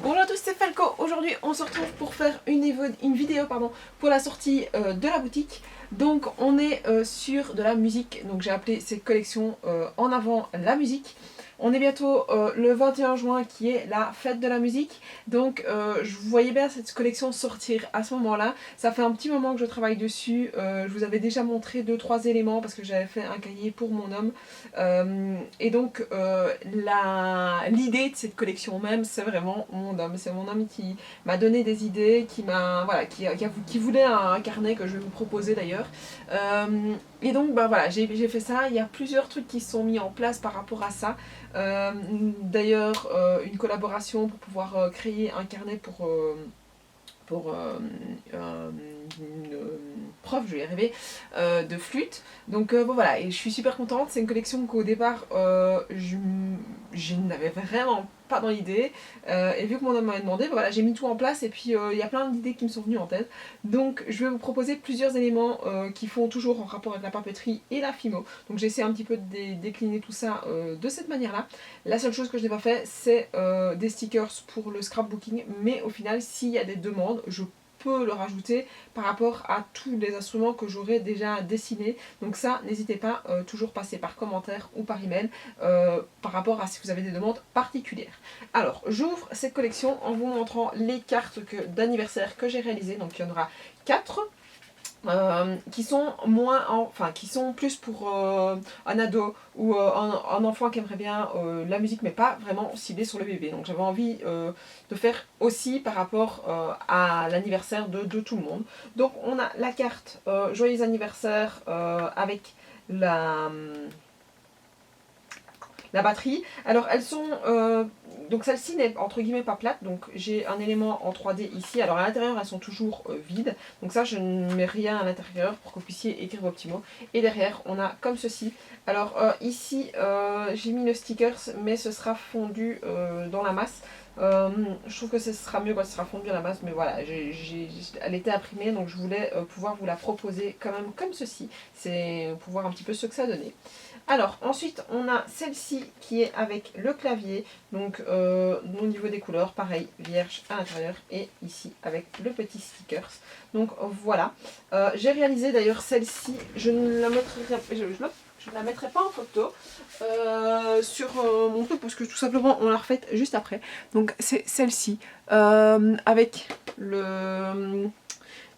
Bonjour à tous, c'est Falco. Aujourd'hui, on se retrouve pour faire une vidéo pour la sortie de la boutique. Donc, on est sur de la musique. Donc, j'ai appelé cette collection En avant la musique. On est bientôt le 21 juin qui est la fête de la musique. Donc, je voyais bien cette collection sortir à ce moment-là. Ça fait un petit moment que je travaille dessus. Je vous avais déjà montré 2-3 éléments parce que j'avais fait un cahier pour mon homme. Et donc, l'idée de cette collection même, c'est vraiment mon homme. C'est mon homme qui m'a donné des idées, qui voulait un carnet que je vais vous proposer d'ailleurs. Et donc, bah voilà, j'ai fait ça. Il y a plusieurs trucs qui se sont mis en place par rapport à ça. D'ailleurs, une collaboration pour pouvoir créer un carnet pour une prof, je vais y arriver, de flûte. Donc bon voilà, et je suis super contente. C'est une collection qu'au départ, je n'avais vraiment pas dans l'idée. Et vu que mon homme m'avait demandé, voilà, j'ai mis tout en place et puis il y a plein d'idées qui me sont venues en tête. Donc je vais vous proposer plusieurs éléments qui font toujours en rapport avec la papeterie et la fimo. Donc j'essaie un petit peu de décliner tout ça de cette manière-là. La seule chose que je n'ai pas fait, c'est des stickers pour le scrapbooking. Mais au final, s'il y a des demandes, je peux le rajouter par rapport à tous les instruments que j'aurais déjà dessinés. Donc ça, n'hésitez pas, toujours passer par commentaire ou par email par rapport à si vous avez des demandes particulières. Alors, j'ouvre cette collection en vous montrant les cartes d'anniversaire que j'ai réalisées. Donc il y en aura 4. Qui sont qui sont plus pour un ado ou un enfant qui aimerait bien la musique mais pas vraiment ciblé sur le bébé. Donc j'avais envie de faire aussi par rapport à l'anniversaire de tout le monde. Donc on a la carte Joyeux anniversaire avec la batterie. Alors elles sont, donc celle-ci n'est entre guillemets pas plate, donc j'ai un élément en 3D ici. Alors à l'intérieur elles sont toujours vides, donc ça je ne mets rien à l'intérieur pour que vous puissiez écrire vos petits mots. Et derrière on a comme ceci. Alors ici j'ai mis le stickers mais ce sera fondu dans la masse. Je trouve que ce sera mieux quand ce sera fondu à la masse, mais voilà, elle était imprimée donc je voulais pouvoir vous la proposer quand même comme ceci. C'est pour voir un petit peu ce que ça donnait. Alors ensuite on a celle-ci qui est avec le clavier, donc au niveau des couleurs, pareil, vierge à l'intérieur, et ici avec le petit stickers. Donc voilà, j'ai réalisé d'ailleurs celle-ci, je ne la mettrai pas en photo sur mon truc parce que tout simplement on l'a refaite juste après. Donc c'est celle-ci avec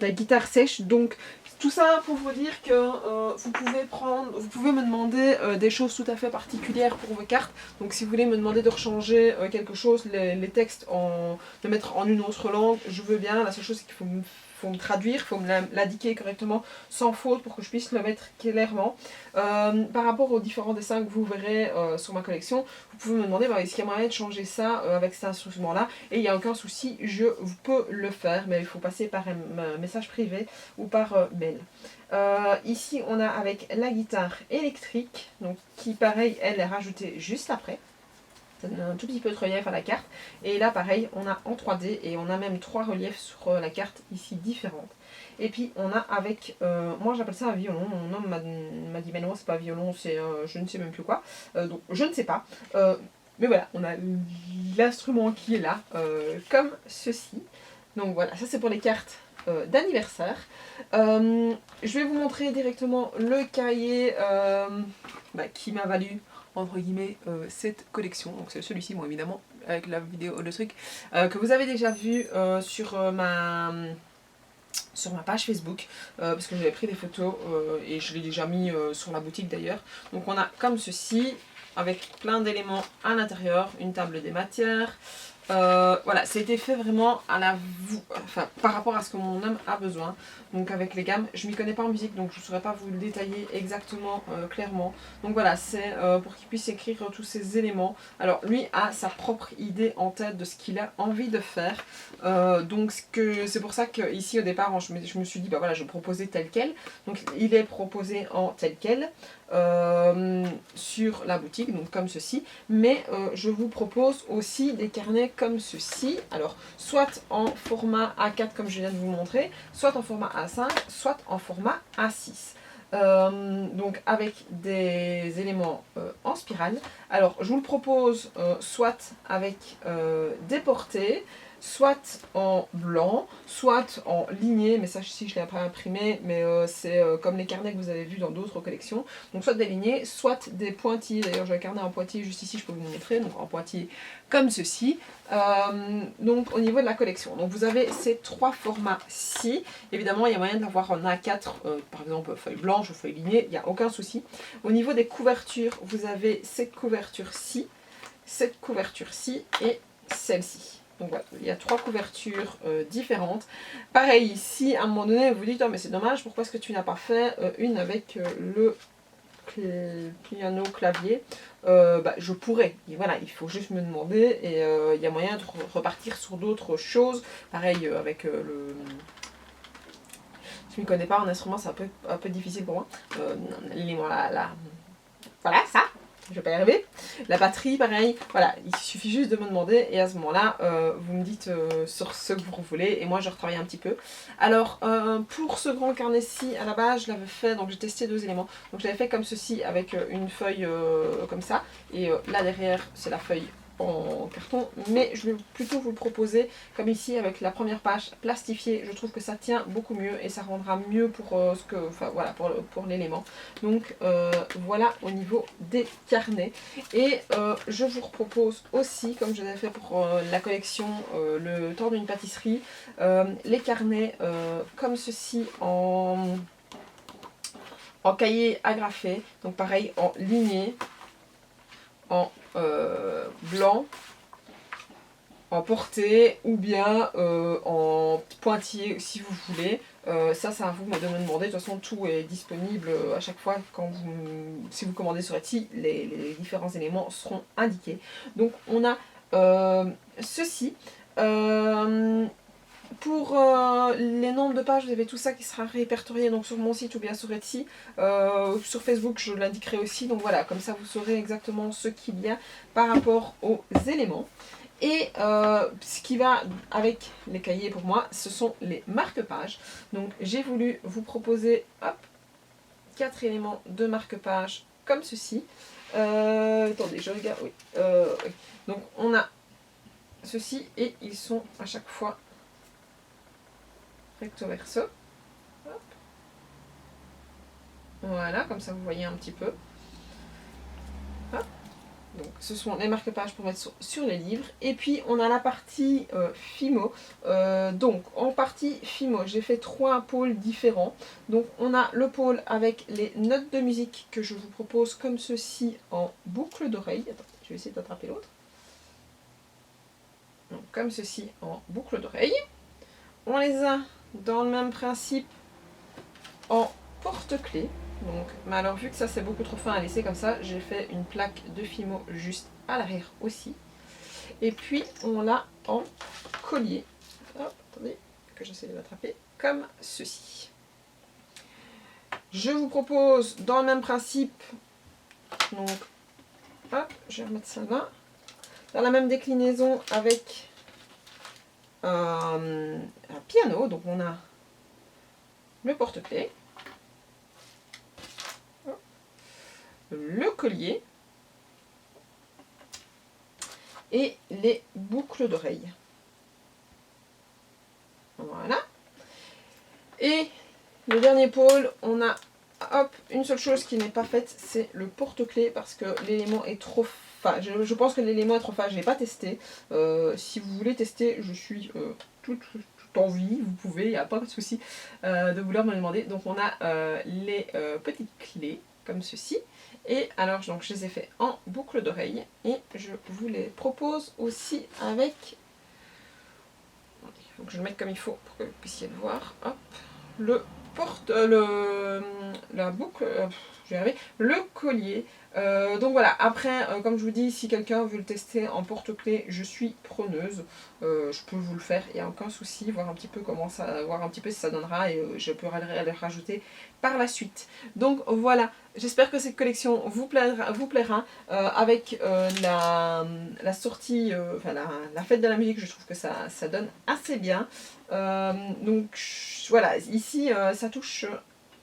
la guitare sèche. Donc tout ça pour vous dire que vous pouvez me demander des choses tout à fait particulières pour vos cartes. Donc si vous voulez me demander de rechanger quelque chose, les textes, de mettre en une autre langue, je veux bien. La seule chose c'est qu'il faut me traduire, il faut me l'indiquer correctement sans faute pour que je puisse le mettre clairement. Par rapport aux différents dessins que vous verrez sur ma collection, vous pouvez me demander est-ce qu'il y a moyen de changer ça avec cet instrument là, et il n'y a aucun souci, je peux le faire, mais il faut passer par un message privé ou par mail. Ici on a avec la guitare électrique, donc qui pareil elle est rajoutée juste après. Ça donne un tout petit peu de relief à la carte. Et là pareil on a en 3D et on a même 3 reliefs sur la carte ici différentes. Et puis on a avec, moi j'appelle ça un violon, mon homme m'a dit mais non c'est pas un violon, c'est je ne sais même plus quoi, donc je ne sais pas. Mais voilà, on a l'instrument qui est là, comme ceci. Donc voilà, ça c'est pour les cartes d'anniversaire. Je vais vous montrer directement le cahier qui m'a valu entre guillemets cette collection. Donc c'est celui-ci, bon évidemment, avec la vidéo, le truc que vous avez déjà vu sur ma page Facebook, parce que j'avais pris des photos et je l'ai déjà mis sur la boutique d'ailleurs. Donc on a comme ceci, avec plein d'éléments à l'intérieur, une table des matières. Voilà, ça a été fait vraiment par rapport à ce que mon homme a besoin. Donc avec les gammes, je m'y connais pas en musique, donc je ne saurais pas vous le détailler exactement clairement. Donc voilà, c'est pour qu'il puisse écrire tous ces éléments. Alors lui a sa propre idée en tête de ce qu'il a envie de faire. Donc c'est pour ça que ici au départ, je me suis dit, voilà, je vais proposer tel quel. Donc il est proposé en tel quel. Sur la boutique, donc comme ceci, mais je vous propose aussi des carnets comme ceci, alors soit en format A4 comme je viens de vous montrer, soit en format A5, soit en format A6. donc avec des éléments en spirale. Alors je vous le propose soit avec des portées, soit en blanc, soit en ligné, mais ça si je l'ai après imprimé, mais c'est comme les carnets que vous avez vus dans d'autres collections. Donc soit des lignés, soit des pointillés. D'ailleurs j'ai un carnet en pointillé juste ici, je peux vous le montrer, donc en pointillé comme ceci. Donc au niveau de la collection, donc vous avez ces trois formats-ci. Évidemment il y a moyen de l'avoir en A4, par exemple feuille blanche ou feuille lignée, il n'y a aucun souci. Au niveau des couvertures, vous avez cette couverture-ci et celle-ci. Donc voilà, il y a trois couvertures différentes. Pareil ici, à un moment donné, vous vous dites oh, mais c'est dommage, pourquoi est-ce que tu n'as pas fait une avec le piano clavier? Je pourrais. Et voilà, il faut juste me demander et il y a moyen de repartir sur d'autres choses. Pareil avec le... Je ne m'y connais pas en instrument, c'est un peu difficile pour moi. Voilà, ça. Je vais pas y arriver. La batterie, pareil, voilà, il suffit juste de me demander et à ce moment-là, vous me dites sur ce que vous voulez et moi je retravaille un petit peu. Alors, pour ce grand carnet-ci, à la base, je l'avais fait, donc j'ai testé deux éléments. Donc je l'avais fait comme ceci, avec une feuille comme ça, et là derrière, c'est la feuille en carton, mais je vais plutôt vous le proposer comme ici avec la première page plastifiée. Je trouve que ça tient beaucoup mieux et ça rendra mieux pour ce que, enfin voilà, pour l'élément. Donc voilà au niveau des carnets. Et je vous propose aussi, comme je l'avais fait pour la collection Le temps d'une pâtisserie, les carnets comme ceci en cahier agrafé. Donc pareil en lignée, en blanc, en portée ou bien en pointillé si vous voulez. Ça c'est à vous de me demander. De toute façon tout est disponible à chaque fois quand si vous commandez sur Etsy, les différents éléments seront indiqués. Donc on a ceci. Pour les nombres de pages, vous avez tout ça qui sera répertorié donc sur mon site ou bien sur Etsy. Sur Facebook, je l'indiquerai aussi. Donc voilà, comme ça vous saurez exactement ce qu'il y a par rapport aux éléments. Et ce qui va avec les cahiers pour moi, ce sont les marque-pages. Donc j'ai voulu vous proposer 4 éléments de marque-pages comme ceci. Attendez, je regarde. Oui. Donc on a ceci et ils sont à chaque fois recto verso. Hop. Voilà, comme ça vous voyez un petit peu. Hop. Donc, ce sont les marque-pages pour mettre sur les livres. Et puis on a la partie Fimo. Donc en partie Fimo, j'ai fait 3 pôles différents. Donc on a le pôle avec les notes de musique que je vous propose comme ceci en boucle d'oreille. Attends, je vais essayer d'attraper l'autre. Comme ceci en boucle d'oreille. On les a dans le même principe en porte-clés. Donc, mais alors vu que ça c'est beaucoup trop fin à laisser comme ça, j'ai fait une plaque de Fimo juste à l'arrière aussi. Et puis on l'a en collier. Hop, attendez que j'essaie de l'attraper comme ceci. Je vous propose dans le même principe, donc hop, je vais remettre ça là, dans la même déclinaison avec un piano. Donc on a le porte-clés, le collier et les boucles d'oreilles. Voilà. Et le dernier pôle, on a une seule chose qui n'est pas faite, c'est le porte-clés parce que l'élément est trop fin. Je pense que l'élément est trop fin, je ne l'ai pas testé. Si vous voulez tester, je suis tout envie, vous pouvez, il n'y a pas de souci de vouloir me le demander. Donc on a les petites clés comme ceci. Et alors donc je les ai fait en boucle d'oreille et je vous les propose aussi avec, il faut que je le mette comme il faut pour que vous puissiez le voir, hop, le la boucle, je vais y arriver, le collier. Donc voilà, après comme je vous dis, si quelqu'un veut le tester en porte-clés, je suis preneuse, je peux vous le faire, il n'y a aucun souci, voir un petit peu comment ça, voir un petit peu si ça donnera et je pourrai le rajouter par la suite. Donc voilà, j'espère que cette collection vous plaira avec la sortie, enfin la fête de la musique, je trouve que ça donne assez bien. Donc voilà, ici ça touche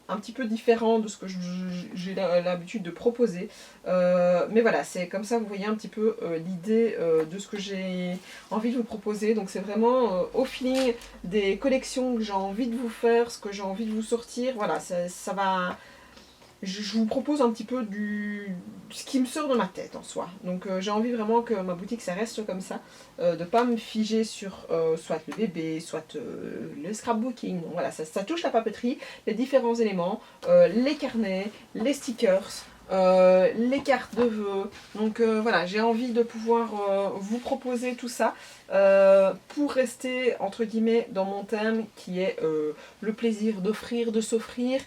un petit peu différent de ce que j'ai l'habitude de proposer. Mais voilà, c'est comme ça, vous voyez un petit peu l'idée de ce que j'ai envie de vous proposer. Donc c'est vraiment au feeling des collections que j'ai envie de vous faire, ce que j'ai envie de vous sortir. Voilà, ça va... Je vous propose un petit peu ce qui me sort de ma tête en soi. Donc j'ai envie vraiment que ma boutique ça reste comme ça, de ne pas me figer sur soit le bébé, soit le scrapbooking. Donc voilà, ça touche la papeterie, les différents éléments, les carnets, les stickers, les cartes de vœux. Donc voilà, j'ai envie de pouvoir vous proposer tout ça pour rester entre guillemets dans mon thème qui est le plaisir d'offrir, de s'offrir,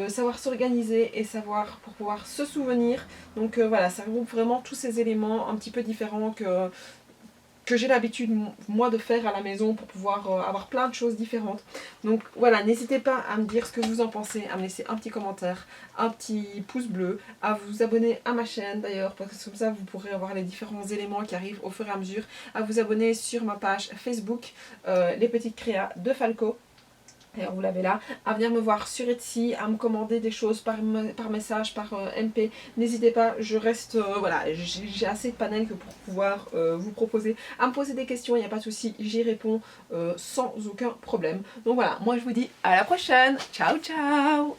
savoir s'organiser et savoir pour pouvoir se souvenir. Donc voilà, ça regroupe vraiment tous ces éléments un petit peu différents que j'ai l'habitude moi de faire à la maison pour pouvoir avoir plein de choses différentes. Donc voilà, n'hésitez pas à me dire ce que vous en pensez, à me laisser un petit commentaire, un petit pouce bleu, à vous abonner à ma chaîne d'ailleurs, parce que comme ça vous pourrez avoir les différents éléments qui arrivent au fur et à mesure, à vous abonner sur ma page Facebook, les petites créas de Falco. D'ailleurs, vous l'avez là, à venir me voir sur Etsy, à me commander des choses par message, par MP. N'hésitez pas, je reste, voilà, j'ai assez de panels que pour pouvoir vous proposer, à me poser des questions, il n'y a pas de souci, j'y réponds sans aucun problème. Donc voilà, moi je vous dis à la prochaine, ciao ciao.